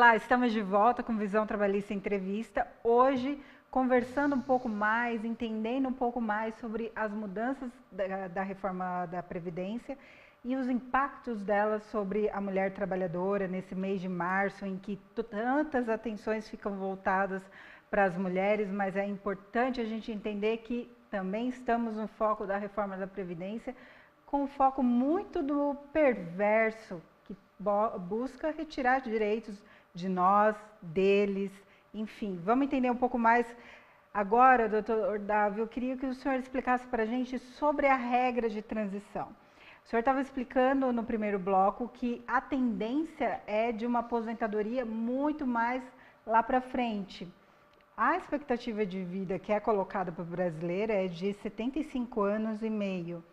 Olá, estamos de volta com Visão Trabalhista Entrevista. Hoje, conversando um pouco mais, entendendo um pouco mais sobre as mudanças da reforma da Previdência e os impactos delas sobre a mulher trabalhadora nesse mês de março, em que tantas atenções ficam voltadas para as mulheres, mas é importante a gente entender que também estamos no foco da reforma da Previdência, com um foco muito do perverso, que busca retirar direitos de nós, deles, enfim. Vamos entender um pouco mais agora, doutor Davi, eu queria que o senhor explicasse para a gente sobre a regra de transição. O senhor estava explicando no primeiro bloco que a tendência é de uma aposentadoria muito mais lá para frente. A expectativa de vida que é colocada para o brasileiro é de 75 anos e meio.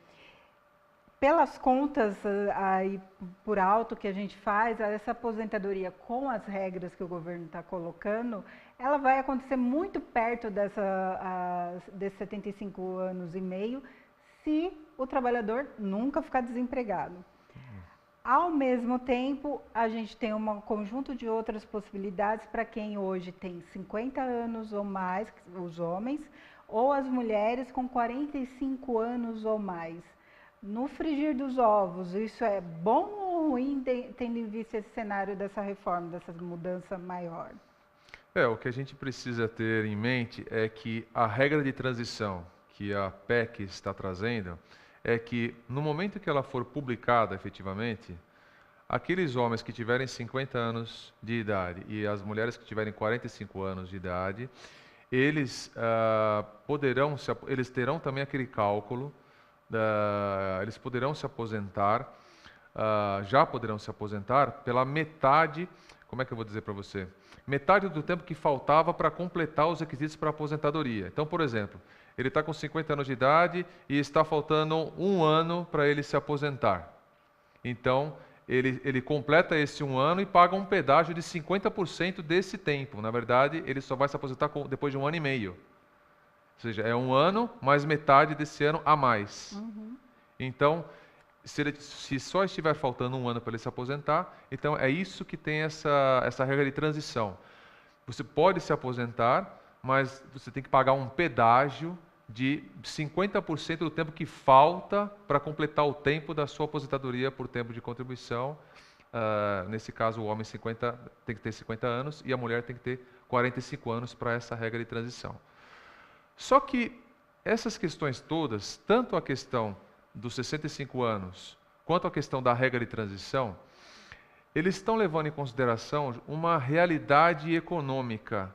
Pelas contas aí por alto que a gente faz, essa aposentadoria com as regras que o governo está colocando, ela vai acontecer muito perto desses 75 anos e meio, se o trabalhador nunca ficar desempregado. Ao mesmo tempo, a gente tem um conjunto de outras possibilidades para quem hoje tem 50 anos ou mais, os homens, ou as mulheres com 45 anos ou mais. No frigir dos ovos, isso é bom ou ruim, tendo em vista esse cenário dessa reforma, dessa mudança maior? O que a gente precisa ter em mente é que a regra de transição que a PEC está trazendo é que, no momento que ela for publicada efetivamente, aqueles homens que tiverem 50 anos de idade e as mulheres que tiverem 45 anos de idade, eles terão também aquele cálculo. Eles poderão se aposentar, já poderão se aposentar pela metade, como é que eu vou dizer para você? Metade do tempo que faltava para completar os requisitos para a aposentadoria. Então, por exemplo, ele está com 50 anos de idade e está faltando um ano para ele se aposentar. Então, ele completa esse um ano e paga um pedágio de 50% desse tempo. Na verdade, ele só vai se aposentar depois de um ano e meio. Ou seja, é um ano mais metade desse ano a mais. Uhum. Então, se só estiver faltando um ano para ele se aposentar, então é isso que tem essa regra de transição. Você pode se aposentar, mas você tem que pagar um pedágio de 50% do tempo que falta para completar o tempo da sua aposentadoria por tempo de contribuição. Nesse caso, o homem tem que ter 50 anos e a mulher tem que ter 45 anos para essa regra de transição. Só que essas questões todas, tanto a questão dos 65 anos, quanto a questão da regra de transição, eles estão levando em consideração uma realidade econômica.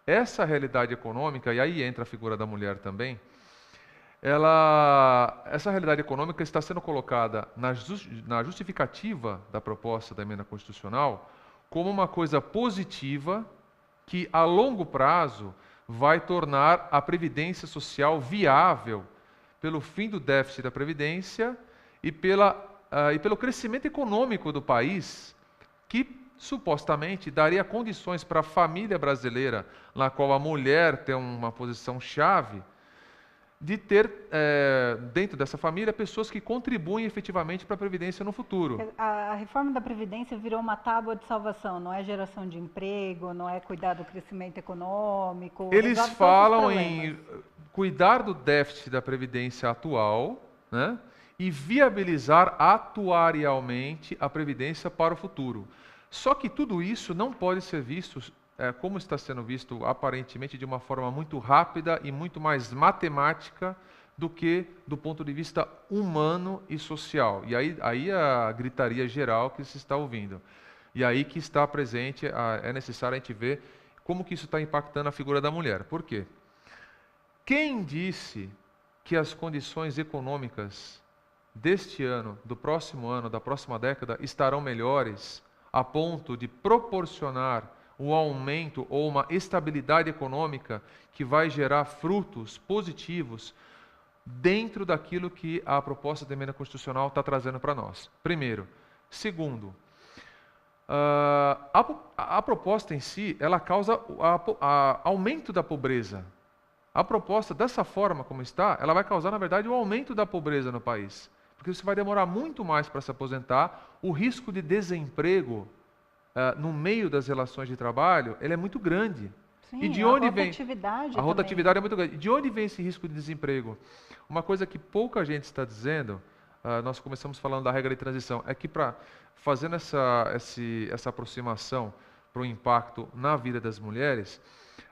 Essa realidade econômica, e aí entra a figura da mulher também, essa realidade econômica está sendo colocada na justificativa da proposta da emenda constitucional como uma coisa positiva que, a longo prazo, vai tornar a Previdência Social viável pelo fim do déficit da Previdência e pelo crescimento econômico do país, que supostamente daria condições para a família brasileira, na qual a mulher tem uma posição chave, de ter dentro dessa família pessoas que contribuem efetivamente para a Previdência no futuro. A reforma da Previdência virou uma tábua de salvação, não é geração de emprego, não é cuidar do crescimento econômico. Eles falam em cuidar do déficit da Previdência atual, né, e viabilizar atuarialmente a Previdência para o futuro. Só que tudo isso não pode ser visto como está sendo visto aparentemente de uma forma muito rápida e muito mais matemática do que do ponto de vista humano e social. E aí a gritaria geral que se está ouvindo. E aí que está presente, é necessário a gente ver como que isso está impactando a figura da mulher. Por quê? Quem disse que as condições econômicas deste ano, do próximo ano, da próxima década, estarão melhores a ponto de proporcionar um aumento ou uma estabilidade econômica que vai gerar frutos positivos dentro daquilo que a proposta da emenda constitucional está trazendo para nós? Primeiro. Segundo, a proposta em si, ela causa aumento da pobreza. A proposta, dessa forma como está, ela vai causar, na verdade, o aumento da pobreza no país. Porque você vai demorar muito mais para se aposentar, o risco de desemprego no meio das relações de trabalho, ela é muito grande. Sim, E de onde vem? Rotatividade A rotatividade é muito grande. De onde vem esse risco de desemprego? Uma coisa que pouca gente está dizendo, nós começamos falando da regra de transição, é que fazendo essa aproximação para o impacto na vida das mulheres,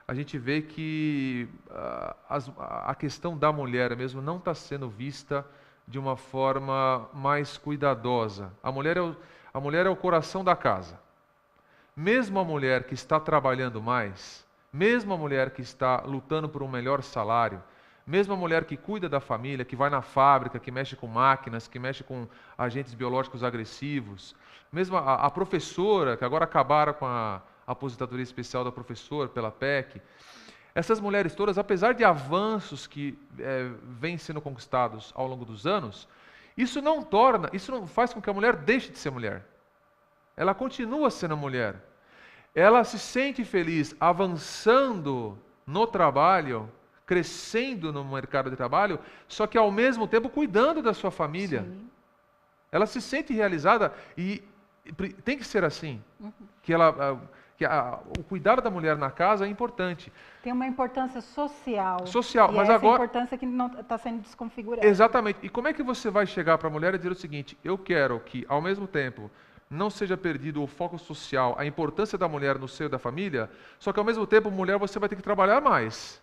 a gente vê que a questão da mulher mesmo não está sendo vista de uma forma mais cuidadosa. A mulher é o coração da casa. Mesmo a mulher que está trabalhando mais, mesmo a mulher que está lutando por um melhor salário, mesmo a mulher que cuida da família, que vai na fábrica, que mexe com máquinas, que mexe com agentes biológicos agressivos, mesmo a professora, que agora acabaram com a aposentadoria especial da professora pela PEC, essas mulheres todas, apesar de avanços que vêm sendo conquistados ao longo dos anos, isso não faz com que a mulher deixe de ser mulher. Ela continua sendo mulher. Ela se sente feliz avançando no trabalho, crescendo no mercado de trabalho, só que ao mesmo tempo cuidando da sua família. Sim. Ela se sente realizada e tem que ser assim. O cuidado da mulher na casa é importante. Tem uma importância social. Social, e mas essa agora... importância que não está sendo desconfigurada. Exatamente. E como é que você vai chegar para a mulher e dizer o seguinte: eu quero que, ao mesmo tempo, não seja perdido o foco social, a importância da mulher no seio da família, só que ao mesmo tempo, mulher, você vai ter que trabalhar mais.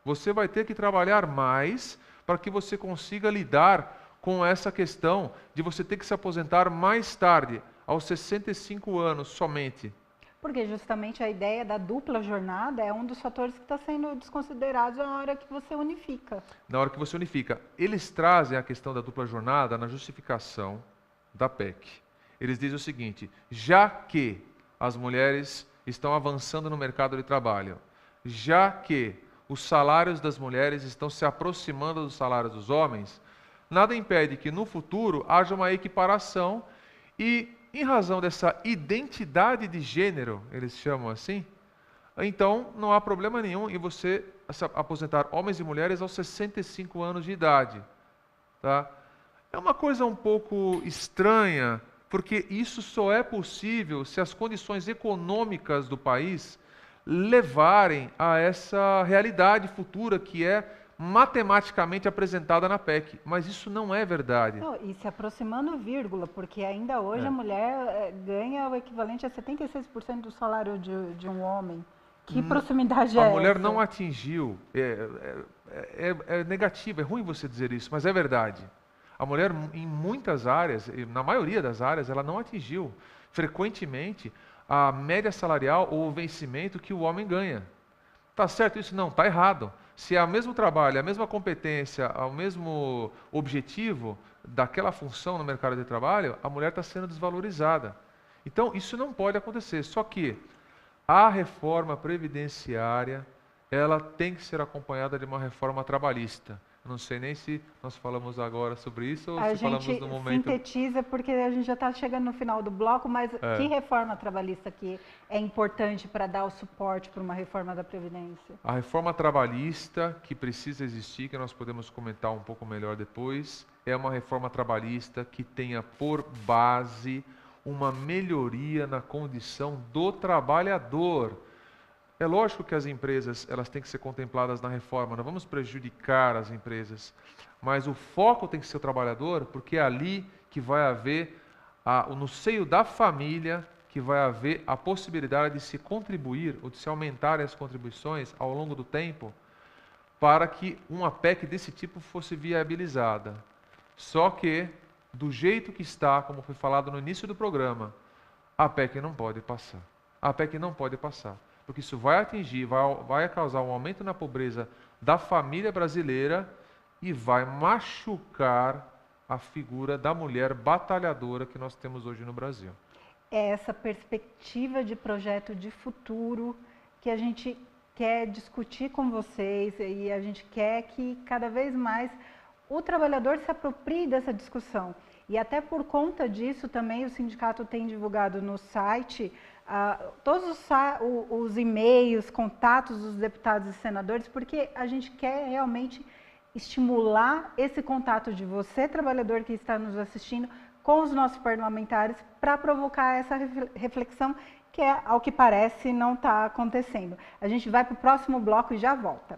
Você vai ter que trabalhar mais para que você consiga lidar com essa questão de você ter que se aposentar mais tarde, aos 65 anos somente. Porque justamente a ideia da dupla jornada é um dos fatores que está sendo desconsiderado na hora que você unifica. Na hora que você unifica. Eles trazem a questão da dupla jornada na justificação da PEC. Eles dizem o seguinte: já que as mulheres estão avançando no mercado de trabalho, já que os salários das mulheres estão se aproximando dos salários dos homens, nada impede que no futuro haja uma equiparação e, em razão dessa identidade de gênero, eles chamam assim, então não há problema nenhum em você se aposentar homens e mulheres aos 65 anos de idade. Tá? É uma coisa um pouco estranha, porque isso só é possível se as condições econômicas do país levarem a essa realidade futura que é matematicamente apresentada na PEC. Mas isso não é verdade. Não, e se aproximando, vírgula, porque ainda hoje a mulher ganha o equivalente a 76% do salário de um homem. Que proximidade é essa? A mulher não atingiu. É negativo, é ruim você dizer isso, mas é verdade. A mulher, em muitas áreas, na maioria das áreas, ela não atingiu frequentemente a média salarial ou o vencimento que o homem ganha. Tá certo isso? Não, tá errado. Se é o mesmo trabalho, a mesma competência, o mesmo objetivo daquela função no mercado de trabalho, a mulher está sendo desvalorizada. Então, isso não pode acontecer. Só que a reforma previdenciária, ela tem que ser acompanhada de uma reforma trabalhista. Não sei nem se nós falamos agora sobre isso ou se falamos no momento... A gente sintetiza porque a gente já está chegando no final do bloco, mas que reforma trabalhista que é importante para dar o suporte para uma reforma da Previdência? A reforma trabalhista que precisa existir, que nós podemos comentar um pouco melhor depois, é uma reforma trabalhista que tenha por base uma melhoria na condição do trabalhador. É lógico que as empresas elas têm que ser contempladas na reforma, não vamos prejudicar as empresas, mas o foco tem que ser o trabalhador, porque é ali que vai haver, no seio da família, que vai haver a possibilidade de se contribuir, ou de se aumentar as contribuições ao longo do tempo, para que uma PEC desse tipo fosse viabilizada. Só que, do jeito que está, como foi falado no início do programa, a PEC não pode passar. A PEC não pode passar. Porque isso vai atingir, vai causar um aumento na pobreza da família brasileira e vai machucar a figura da mulher batalhadora que nós temos hoje no Brasil. É essa perspectiva de projeto de futuro que a gente quer discutir com vocês e a gente quer que cada vez mais o trabalhador se aproprie dessa discussão. E até por conta disso também o sindicato tem divulgado no site todos os e-mails, contatos dos deputados e senadores, porque a gente quer realmente estimular esse contato de você, trabalhador que está nos assistindo, com os nossos parlamentares para provocar essa reflexão que, ao que parece, não está acontecendo. A gente vai para o próximo bloco e já volta.